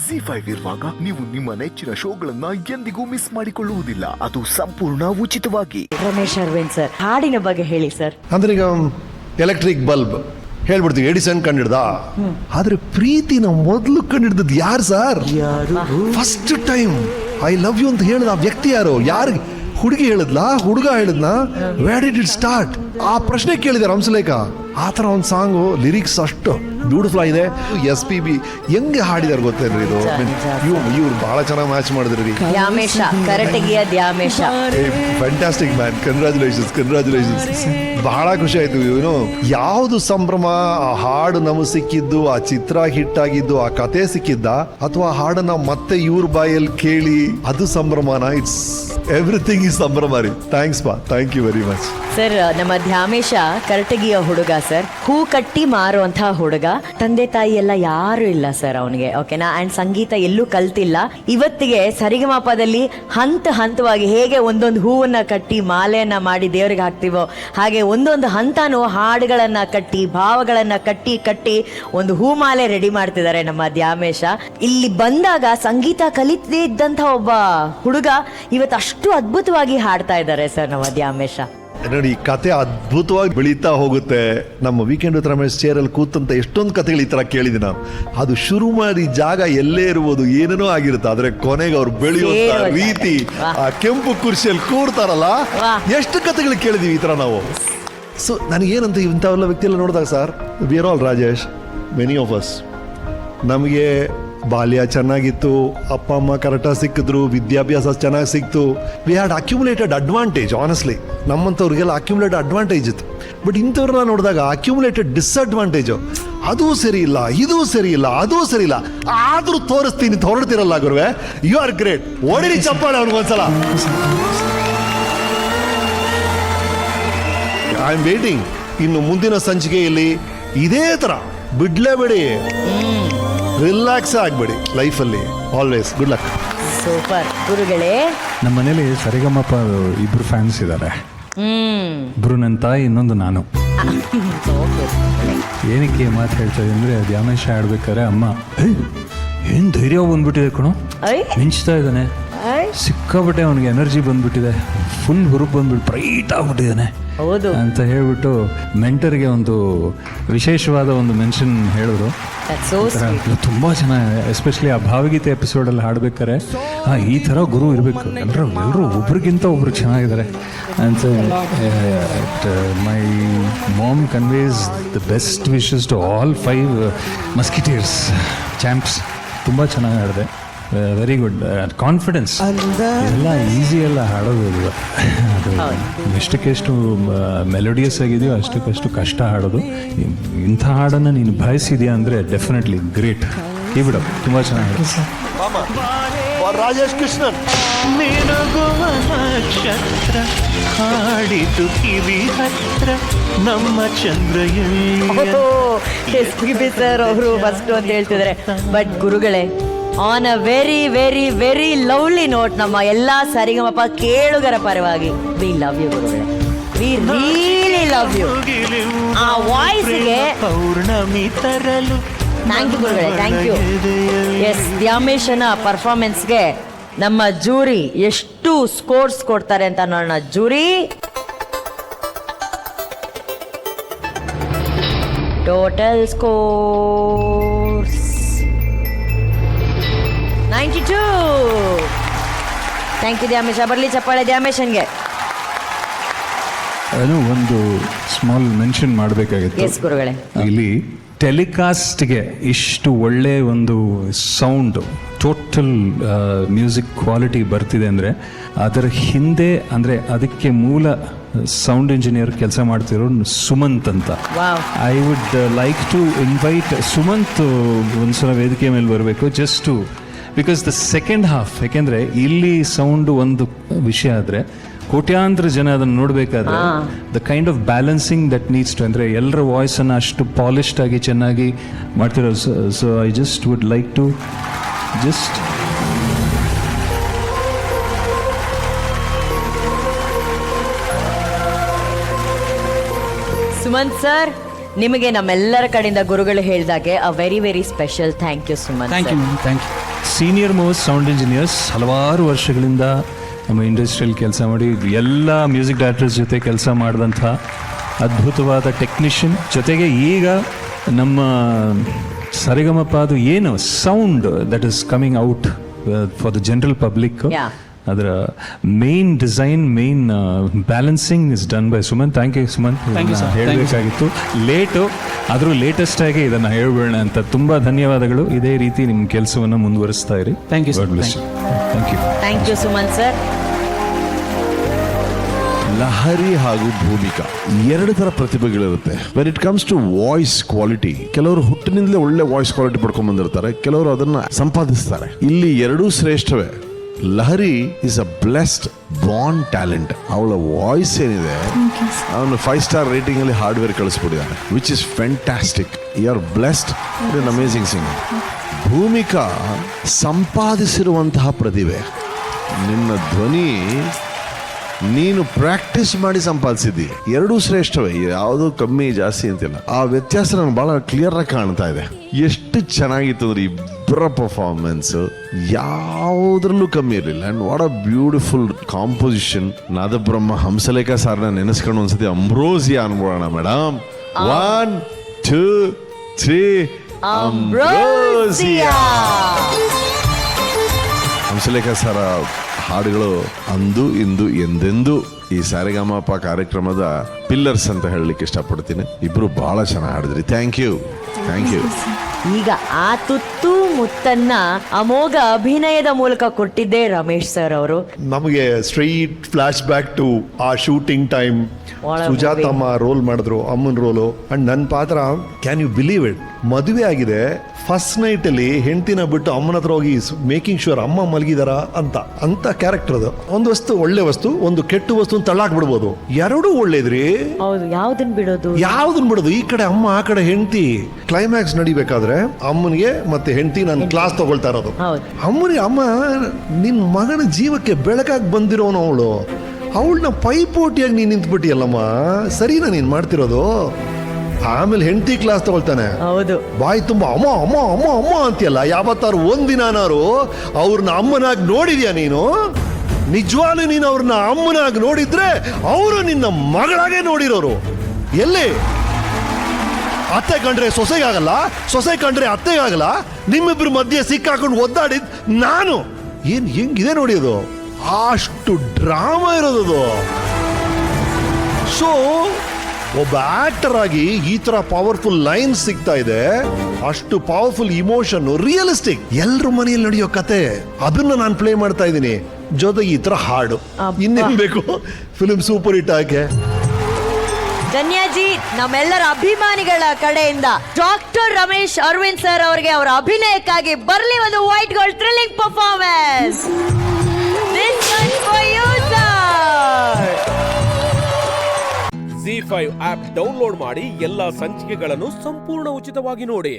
ZEE5 ಇರುವಾಗ ನೀವು ನಿಮ್ಮ ನೆಚ್ಚಿನ ಶೋಗಳನ್ನ ಎಂದಿಗೂ ಮಿಸ್ ಮಾಡಿಕೊಳ್ಳುವುದಿಲ್ಲ. ಅದು ಸಂಪೂರ್ಣ ಉಚಿತವಾಗಿ. ರಮೇಶ್ ಅರವಿಂದ್ ಸರ್, ಹಾಡಿನ ಬಗ್ಗೆ ಹೇಳಿ ಸರ್. ಅಂದ್ರೆ ಈಗ ಎಲೆಕ್ಟ್ರಿಕ್ ಬಲ್ಬ್ ಹೇಳ್ಬಿಡ್ತೀವಿ, ಎಡಿಸನ್ ಕಂಡಿಡ್ದ. ಆದ್ರೆ ಪ್ರೀತಿನ ಮೊದಲು ಕಂಡಿಡ್ದದ್ದು ಯಾರು sir? First time I love you ಅಂತ ಹೇಳಿದ ಆ ವ್ಯಕ್ತಿ ಯಾರು? ಯಾರು? ಹುಡುಗಿ ಹೇಳಿದ್ಲಾ, ಹುಡುಗ ಹೇಳಿದ್ನಾ? Where did it start? ಆ ಪ್ರಶ್ನೆ ಕೇಳಿದಾರೆ ಹಂಸಲೇಖ. ಆ ಥರ ಒಂದು ಸಾಂಗು, ಲಿರಿಕ್ಸ್ ಅಷ್ಟು ಬ್ಯೂಟಿಫುಲ್ ಆಗಿದೆ. SPB ಹೆಂಗೆ ಹಾಡಿದಾರೆ ಗೊತ್ತೇನ್ರಿ ಇದು? ಇವ್ರು ಬಹಳ ಚೆನ್ನಾಗಿ ಮ್ಯಾಚ್ ಮಾಡಿದ್ರಿ. ದ್ಯಾಮೇಶ, ಕರಟಗಿಯ ದ್ಯಾಮೇಶ. Fantastic man, congratulations. ಬಹಳ ಖುಷಿ ಆಯ್ತು. ಇವನು ಯಾವುದು ಸಂಭ್ರಮ, ಆ ಹಾಡು ನಮಗೆ ಸಿಕ್ಕಿದ್ದು, ಆ ಚಿತ್ರ ಹಿಟ್ ಆಗಿದ್ದು, ಆ ಕತೆ ಸಿಕ್ಕಿದ್ದ, ಅಥವಾ ಹಾಡನ್ನ ಮತ್ತೆ ಇವ್ರ ಬಾಯಲ್ಲಿ ಕೇಳಿ ಅದು ಸಂಭ್ರಮನ? ಇಟ್ಸ್ ಎವ್ರಿಥಿಂಗ್ ಇಸ್ ಸಂಭ್ರಮ ರೀ. ಥ್ಯಾಂಕ್ಸ್ ಪಾ, thank you very much sir. ನಮ್ಮ ದ್ಯಾಮೇಶ ಕರಟಗಿಯ ಹುಡುಗ ಸರ್, ಹೂ ಕಟ್ಟಿ ಮಾರುವಂತಹ ಹುಡುಗ. ತಂದೆ ತಾಯಿ ಎಲ್ಲ ಯಾರು ಇಲ್ಲ ಸರ್ ಅವನಿಗೆ, ಓಕೆನಾ? ಅಂಡ್ ಸಂಗೀತ ಎಲ್ಲೂ ಕಲ್ತಿಲ್ಲ. ಇವತ್ತಿಗೆ ಸರಿಗಮಪದಲ್ಲಿ ಹಂತವಾಗಿ ಹೇಗೆ ಒಂದೊಂದು ಹೂವನ್ನ ಕಟ್ಟಿ ಮಾಲೆಯನ್ನ ಮಾಡಿ ದೇವರಿಗೆ ಹಾಕ್ತಿವೋ, ಹಾಗೆ ಒಂದೊಂದು ಹಂತನೂ ಹಾಡುಗಳನ್ನ ಕಟ್ಟಿ, ಭಾವಗಳನ್ನ ಕಟ್ಟಿ ಒಂದು ಹೂಮಾಲೆ ರೆಡಿ ಮಾಡ್ತಿದ್ದಾರೆ ನಮ್ಮ ದ್ಯಾಮೇಶ. ಇಲ್ಲಿ ಬಂದಾಗ ಸಂಗೀತ ಕಲಿತದೇ ಇದ್ದಂತ ಒಬ್ಬ ಹುಡುಗ ಇವತ್ತು ಅಷ್ಟು ಅದ್ಭುತವಾಗಿ ಹಾಡ್ತಾ ಇದ್ದಾರೆ ಸರ್ ನಮ್ಮ ದ್ಯಾಮೇಶ. ನೋಡಿ, ಕತೆ ಅದ್ಭುತವಾಗಿ ಬೆಳೀತಾ ಹೋಗುತ್ತೆ. ನಮ್ಮ ವೀಕೆಂಡ್ ವಿತ್ ರಮೇಶ್ ಚೇರಲ್ಲಿ ಕೂತಂತ ಎಷ್ಟೊಂದು ಕಥೆಗಳು ಈ ತರ ಕೇಳಿದ್ವಿ ನಾವು. ಅದು ಶುರು ಮಾಡಿ ಜಾಗ ಎಲ್ಲೇ ಇರುವುದು, ಏನೇನೋ ಆಗಿರುತ್ತೆ, ಆದ್ರೆ ಕೊನೆಗೆ ಅವ್ರು ಬೆಳೆಯುವಂತ ರೀತಿ, ಆ ಕೆಂಪು ಕುರ್ಚಿಯಲ್ಲಿ ಕೂರ್ತಾರಲ್ಲ, ಎಷ್ಟು ಕಥೆಗಳು ಕೇಳಿದೀವಿ ಈ ತರ ನಾವು. ಸೊ ನನಗೇನಂತ ಇಂಥವೆಲ್ಲ ವ್ಯಕ್ತಿ ಎಲ್ಲ ನೋಡಿದಾಗ sir, we are all Rajesh, many of us, ನಮಗೆ ಬಾಲ್ಯ ಚೆನ್ನಾಗಿತ್ತು, ಅಪ್ಪ ಅಮ್ಮ ಕರೆಕ್ಟಾಗಿ ಸಿಕ್ಕಿದ್ರು, ವಿದ್ಯಾಭ್ಯಾಸ ಚೆನ್ನಾಗಿ ಸಿಕ್ತು. We had accumulated advantage. Honestly ನಮ್ಮಂಥವ್ರಿಗೆಲ್ಲ ಅಕ್ಯುಮುಲೇಟೆಡ್ ಅಡ್ವಾಂಟೇಜ್ ಇತ್ತು. ಬಟ್ ಇಂಥವ್ರನ್ನ ನೋಡಿದಾಗ ಅಕ್ಯುಮುಲೇಟೆಡ್ ಡಿಸ್ಅಡ್ವಾಂಟೇಜು. ಅದೂ ಸರಿ ಇಲ್ಲ, ಇದೂ ಸರಿ ಇಲ್ಲ, ಅದೂ ಸರಿ ಇಲ್ಲ, ಆದರೂ ತೋರಿಸ್ತೀನಿ, ಹೊರಡ್ತಿರಲ್ಲ ಗುರುವೆ. You are great. ಓಡಿರಿ ಚಪ್ಪಾಳೆ ಅವ್ನಿಗೊಂದ್ಸಲ. I am waiting. ಇನ್ನು ಮುಂದಿನ ಸಂಚಿಕೆಯಲ್ಲಿ ಇದೇ ಥರ ಬಿಡ್ಲೇಬೇಡಿ, ರಿಲ್ಯಾಕ್ಸ್ ಆಗಬೇಡಿ ಲೈಫಲ್ಲಿ. Always good luck. ಸೂಪರ್ ಗುರುಗಳೇ. ನಮ್ಮ ಮನೇಲಿ ಸರಿಗಮಪ ಇಬ್ರು ಫ್ಯಾನ್ಸ್ ಇದ್ದಾರೆ. ಇಬ್ರು ನನ್ನ ತಾಯಿ, ಇನ್ನೊಂದು ನಾನು. ಏನಕ್ಕೆ ಮಾತು ಹೇಳ್ತಾ ಅಂದ್ರೆ, ದ್ಯಾಮೇಶ ಆಡ್ಬೇಕಾರೆ ಅಮ್ಮ ಏನ್ ಧೈರ್ಯ ಬಂದ್ಬಿಟ್ಟಿದೆ ಕಣೋ, ಮಿಂಚ್ತಾ ಇದ್ದಾನೆ, ಸಿಕ್ಕಾಬಿಟ್ಟೆ ಅವನಿಗೆ ಎನರ್ಜಿ ಬಂದ್ಬಿಟ್ಟಿದೆ, ಫುಲ್ ಹುರುಪ್ ಬಂದ್ಬಿಟ್ಟು ಬ್ರೈಟ್ ಆಗ್ಬಿಟ್ಟಿದ್ದಾನೆ ಅಂತ ಹೇಳ್ಬಿಟ್ಟು ಮೆಂಟರ್ಗೆ ಒಂದು ವಿಶೇಷವಾದ ಒಂದು ಮೆನ್ಷನ್ ಹೇಳಿದ್ರು. ತುಂಬಾ ಚೆನ್ನಾಗಿ, ಎಸ್ಪೆಷಲಿ ಆ ಭಾವಗೀತೆ ಎಪಿಸೋಡಲ್ಲಿ ಹಾಡ್ಬೇಕಾರೆ ಈ ಥರ ಗುರು ಇರಬೇಕು, ಎಲ್ಲರೂ ಒಬ್ರಿಗಿಂತ ಒಬ್ರು ಚೆನ್ನಾಗಿದ್ದಾರೆ ಅಂತ. My mom conveys the best wishes to all 5 musketeers champs. ತುಂಬ ಚೆನ್ನಾಗಿ ಹಾಡಿದೆ. Very good. ಕಾನ್ಫಿಡೆನ್ಸ್. ಎಲ್ಲ ಈಸಿ ಎಲ್ಲ ಹಾಡೋದು. ಅದು ಎಷ್ಟಕ್ಕೆಷ್ಟು ಮೆಲೋಡಿಯಸ್ ಆಗಿದೆಯೋ ಅಷ್ಟಕ್ಕಷ್ಟು ಕಷ್ಟ ಹಾಡೋದು. ಇಂಥ ಹಾಡನ್ನು ನೀನು ಬಯಸಿದ್ಯಾ ಅಂದರೆ definitely great. Keep it up. ತುಂಬ ಚೆನ್ನಾಗಿ ರಾಜೇಶ್ ಕೃಷ್ಣನ್. ಮಿನುಗುವ ನಕ್ಷತ್ರ ಹಾಡಿತು ಕಿವಿ ಹತ್ರ ನಮ್ಮ ಚಂದ್ರಯಲ್ಲಿ ಸರ್ ಅವರು ಫಸ್ಟ್ ಅಂತ ಹೇಳ್ತಿದ್ದಾರೆ. ಬಟ್ ಗುರುಗಳೇ, on a very very very lovely note, ನಮ್ಮ ಎಲ್ಲಾ ಸರಿಗಮಪ ಕೇಳುಗರ ಪರವಾಗಿ ವಿ ಲವ್ ಯು ಗುರುಗಳೇ. We really love you. ಆ ವಾಯ್ಸ್ಗೆ ಪೌರ್ಣಮಿ ತರಲು ಥ್ಯಾಂಕ್ ಯು ಗುರುಗಳೇ, ಥ್ಯಾಂಕ್ ಯು. ಎಸ್, ದ್ಯಾಮೇಶನ ಪರ್ಫಾರ್ಮೆನ್ಸ್ಗೆ ನಮ್ಮ ಜೂರಿ ಎಷ್ಟು ಸ್ಕೋರ್ಸ್ ಕೊಡ್ತಾರೆ ಅಂತ ನೋಡೋಣ. Jury, total scores 92. Thank you Dyamesha. ಬರಲಿ ಚಪ್ಪಾಳೆ ದ್ಯಾಮೇಶನ್ಗೆ. ಅದು ಒಂದು ಸ್ಮಾಲ್ ಮೆನ್ಷನ್ ಮಾಡಬೇಕಾಗಿತ್ತು. ಎಸ್ ಗುರುಗಳೇ. ಇಲ್ಲಿ ಟೆಲಿಕಾಸ್ಟ್ಗೆ ಇಷ್ಟು ಒಳ್ಳೆ ಒಂದು ಸೌಂಡ್, ಟೋಟಲ್ ಮ್ಯೂಸಿಕ್ ಕ್ವಾಲಿಟಿ ಬರ್ತಿದೆ ಅಂದರೆ ಅದರ ಹಿಂದೆ, ಅಂದರೆ ಅದಕ್ಕೆ ಮೂಲ ಸೌಂಡ್ ಇಂಜಿನಿಯರ್ ಕೆಲಸ ಮಾಡ್ತಿರೋ ಸುಮಂತ್ ಅಂತ. I would like to invite Sumanth ಒಂದ್ಸಲ ವೇದಿಕೆ ಮೇಲೆ ಬರಬೇಕು, just to because the second half. ಯಾಕೆಂದರೆ ಇಲ್ಲಿ ಸೌಂಡ್ ಒಂದು ವಿಷಯ ಆದರೆ ಕೋಟ್ಯಾಂತರ ಜನ ಅದನ್ನು ನೋಡಬೇಕಾದ್ರೆ the kind of balancing that needs to, ಅಂದರೆ ಎಲ್ಲರ ವಾಯ್ಸನ್ನು ಅಷ್ಟು ಪಾಲಿಶ್ಡ್ ಆಗಿ ಚೆನ್ನಾಗಿ ಮಾಡ್ತಿರೋ. So I just would like to just Sumanth sir, ನಿಮಗೆ ನಮ್ಮೆಲ್ಲರ ಕಡೆಯಿಂದ ಗುರುಗಳು ಹೇಳಿದಾಗೆ a very very special thank you Sumanth. Thank you. Senior most sound engineers, ಹಲವಾರು ವರ್ಷಗಳಿಂದ ನಮ್ಮ ಇಂಡಸ್ಟ್ರಿಯಲ್ಲಿ ಕೆಲಸ ಮಾಡಿ ಎಲ್ಲ ಮ್ಯೂಸಿಕ್ ಡೈರೆಕ್ಟರ್ಸ್ ಜೊತೆ ಕೆಲಸ ಮಾಡಿದಂಥ ಅದ್ಭುತವಾದ ಟೆಕ್ನಿಷಿಯನ್, ಜೊತೆಗೆ ಈಗ ನಮ್ಮ ಸರಿಗಮಪ ಅದು ಏನು sound that is coming out for the general public, Yeah. ಅದರ main design, main balancing is done by Sumanth. Thank you Sumanth. ಹೇಳಬೇಕಾಗಿತ್ತು, ಲೇಟು ಆದರೂ ಲೇಟೆಸ್ಟ್ ಆಗಿ ಇದನ್ನು ಹೇಳ್ಬೇಡ ಅಂತ. ತುಂಬ ಧನ್ಯವಾದಗಳು. ಇದೇ ರೀತಿ ನಿಮ್ಮ ಕೆಲಸವನ್ನು ಮುಂದುವರಿಸ್ತಾ ಇರಿ. Thank you, sir. God bless you. Thank you. Thank you Sumanth sir. Lahari ಹಾಗೂ ಭೂಮಿಕಾ ಎರಡು ತರ ಪ್ರತಿಭೆಗಳಿರುತ್ತೆ. When it comes to voice quality, ಕೆಲವರು ಹುಟ್ಟಿನಿಂದಲೇ ಒಳ್ಳೆ ವಾಯ್ಸ್ ಕ್ವಾಲಿಟಿ ಪಡ್ಕೊಂಡ್ ಬಂದಿರ್ತಾರೆ, ಕೆಲವರು ಅದನ್ನ ಸಂಪಾದಿಸ್ತಾರೆ. ಇಲ್ಲಿ ಎರಡೂ ಶ್ರೇಷ್ಠವೇ. Lahari is a blessed born talent. ಅವಳ ವಾಯ್ಸ್ ಏನಿದೆ, ಅವನು 5 ಸ್ಟಾರ್ ರೇಟಿಂಗ್ ಅಲ್ಲಿ ಹಾರ್ಡ್ವೇರ್ ಕಳಿಸ್ಬಿಟ್ಟಿದ್ದಾನೆ, which is fantastic. You are blessed, an amazing singer. Bhoomika ಸಂಪಾದಿಸಿರುವಂತಹ ಪ್ರತಿಭೆ. ನಿನ್ನ ಧ್ವನಿ ನೀನು ಪ್ರಾಕ್ಟೀಸ್ ಮಾಡಿ ಸಂಪಾದಿಸಿದ್ದಿ. ಎರಡೂ ಶ್ರೇಷ್ಠವೇ, ಯಾವುದು ಕಮ್ಮಿ ಜಾಸ್ತಿ ಅಂತಿಲ್ಲ. ಆ ವ್ಯತ್ಯಾಸ ನನಗೆ ಬಹಳ ಕ್ಲಿಯರ್ ಆಗಿ ಕಾಣ್ತಾ ಇದೆ. ಎಷ್ಟು ಚೆನ್ನಾಗಿತ್ತು ಅಂದ್ರೆ ಇಬ್ಬರ ಪರ್ಫಾರ್ಮೆನ್ಸ್ ಯಾವುದ್ರಲ್ಲೂ ಕಮ್ಮಿ ಇರಲಿಲ್ಲ. And what a beautiful composition. ನಾದಬ್ರಹ್ಮ ಹಂಸಲೇಖ ಸಾರ್ನ ನೆನೆಸ್ಕೊಂಡು ಒಂದ್ಸತಿ ಅಂಬ್ರೋಸಿಯಾ ಅನ್ಬೋಣ ಮೇಡಮ್. 1 2 3 ಅಂಬ್ರೋಸಿಯಾ. ಹಂಸಲೇಖ ಸರ ಹಾಡುಗಳು ಅಂದು ಇಂದು ಎಂದೆಂದು ಈ ಸಾರೆಗಮಪ ಕಾರ್ಯಕ್ರಮದ ಪಿಲ್ಲರ್ಸ್ ಅಂತ ಹೇಳಲಿಕ್ಕೆ ಇಷ್ಟಪಡ್ತೀನಿ. ಇಬ್ರು ಬಹಳ ಚೆನ್ನಾಗಿ ಹಾಡಿದ್ರಿ. Thank you. ಈಗ ಆ ತುತ್ತು ಮುತ್ತನ್ನ ಅಮೋಘ ಅಭಿನಯದ ಮೂಲಕ ಕೊಟ್ಟಿದ್ದೇ ರಮೇಶ್ ಸರ್ ಅವರು. ನಮಗೆ ಸ್ಟ್ರೈಟ್ ಫ್ಲಾಶ್ ಬ್ಯಾಕ್ ಟು ಆ ಶೂಟಿಂಗ್ ಟೈಮ್. ಒಳ ಸುಜಾತಮ್ಮ ರೋಲ್ ಮಾಡಿದ್ರು, ಅಮ್ಮನ ರೋಲು. ಅಂಡ್ ನನ್ನ ಪಾತ್ರ, ಕ್ಯಾನ್ ಯು ಬಿಲೀವ್ ಇಟ್, ಮದುವೆ ಆಗಿದೆ, ಫಸ್ಟ್ ನೈಟ್ ಅಲ್ಲಿ ಹೆಂಡತಿನ ಬಿಟ್ಟು ಅಮ್ಮನ ಹತ್ರ ಹೋಗಿ ಮೇಕಿಂಗ್ ಶೂರ್ ಅಮ್ಮ ಮಲಗಿದಾರ ಅಂತ ಕ್ಯಾರೆಕ್ಟರ್ ಅದು. ಒಂದು ವಸ್ತು ಒಳ್ಳೆ ವಸ್ತು, ಒಂದು ಕೆಟ್ಟ ವಸ್ತು ತಳ್ಳಾಕ್ ಬಿಡ್ಬೋದು. ಎರಡೂ ಒಳ್ಳೇದ್ರಿ. ಹೌದು, ಯಾವ್ದನ್ ಬಿಡೋದು? ಈ ಕಡೆ ಅಮ್ಮ, ಆ ಕಡೆ ಹೆಂಡತಿ. ಕ್ಲೈಮ್ಯಾಕ್ಸ್ ನಡಿಬೇಕಾದ್ರೆ ಅಮ್ಮನಿಗೆ ಮತ್ತೆ ಹೆಂಡತಿ ನಾನು ಕ್ಲಾಸ್ ತಗೊಳ್ತಾ ಇರೋದು. ಹೌದು. ಅಮ್ಮನಿಗೆ, ಅಮ್ಮ ನಿನ್ ಮಗನ ಜೀವಕ್ಕೆ ಬೆಳಕಾಗಿ ಬಂದಿರೋನು ಅವಳನ್ನ ಪೈಪೋಟಿಯಾಗಿ ನೀನ್ ನಿಂತ್ಬಿಟ್ಟಿಯಲ್ಲಮ್ಮ, ಸರಿನಾ ನೀನ್ ಮಾಡ್ತಿರೋದು? ಆಮೇಲೆ ಹೆಂಡತಿ ಕ್ಲಾಸ್ ತಗೊಳ್ತಾನೆ. ಹೌದು. ಬಾಯಿ ತುಂಬ ಅಮ್ಮ ಅಮ್ಮ ಅಮ್ಮ ಅಮ್ಮ ಅಂತೀಯಲ್ಲ. ಯಾವತ್ತಾರು ಒಂದಿನಾರು ಅವ್ರನ್ನ ಅಮ್ಮನಾಗಿ ನೋಡಿದ್ಯಾ ನೀನು? ನಿಜವಾಗ್ಲೂ ನೀನು ಅವ್ರನ್ನ ಅಮ್ಮನಾಗಿ ನೋಡಿದ್ರೆ ಅವರು ನಿನ್ನ ಮಗಳಾಗೆ ನೋಡಿರೋರು. ಎಲ್ಲಿ ಅತ್ತೆ ಕಂಡ್ರೆ ಸೊಸೆಗಾಗಲ್ಲ, ಸೊಸೆ ಕಂಡ್ರೆ ಅತ್ತೆಗಾಗಲ್ಲ, ನಿಮ್ಮಿಬ್ರು ಮಧ್ಯೆ ಸಿಕ್ಕಾಕೊಂಡು ಒದ್ದಾಡಿದ್ ನಾನು. ಹೆಂಗಿದೆ ನೋಡಿ ಅದು, ಅಷ್ಟು ಡ್ರಾಮಾ ಇರೋದು. ಸೊ ಒಬ್ಬ ಆಕ್ಟರ್ ಆಗಿ ಈ ತರ ಪವರ್ಫುಲ್ ಲೈನ್ ಸಿಗ್ತಾ ಇದೆ, ಅಷ್ಟು ಪವರ್ಫುಲ್ ಇಮೋಷನ್, ರಿಯಲಿಸ್ಟಿಕ್, ಎಲ್ರ ಮನೆಯಲ್ಲಿ ನಡೆಯೋ ಕತೆ, ಅದನ್ನ ನಾನು ಪ್ಲೇ ಮಾಡ್ತಾ ಇದ್ದೀನಿ. ಜೊತೆಗೆ ಈ ತರ ಹಾಡು, ಇನ್ನೇನ್ ಬೇಕು ಫಿಲ್ಮ್ ಸೂಪರ್ ಹಿಟ್ ಆಕೆ. ಧನ್ಯಾಜಿ, ನಮ್ಮೆಲ್ಲರ ಅಭಿಮಾನಿಗಳ ಕಡೆಯಿಂದ ಡಾಕ್ಟರ್ ರಮೇಶ್ ಅರವಿಂದ್ ಸರ್ ಅವರಿಗೆ ಅವರ ಅಭಿನಯಕ್ಕಾಗಿ ಬರ್ಲಿ ಒಂದು white gold thrilling performance. This one for you sir. ZEE5 app download ಮಾಡಿ ಎಲ್ಲಾ ಸಂಚಿಕೆಗಳನ್ನು ಸಂಪೂರ್ಣ ಉಚಿತವಾಗಿ ನೋಡಿ.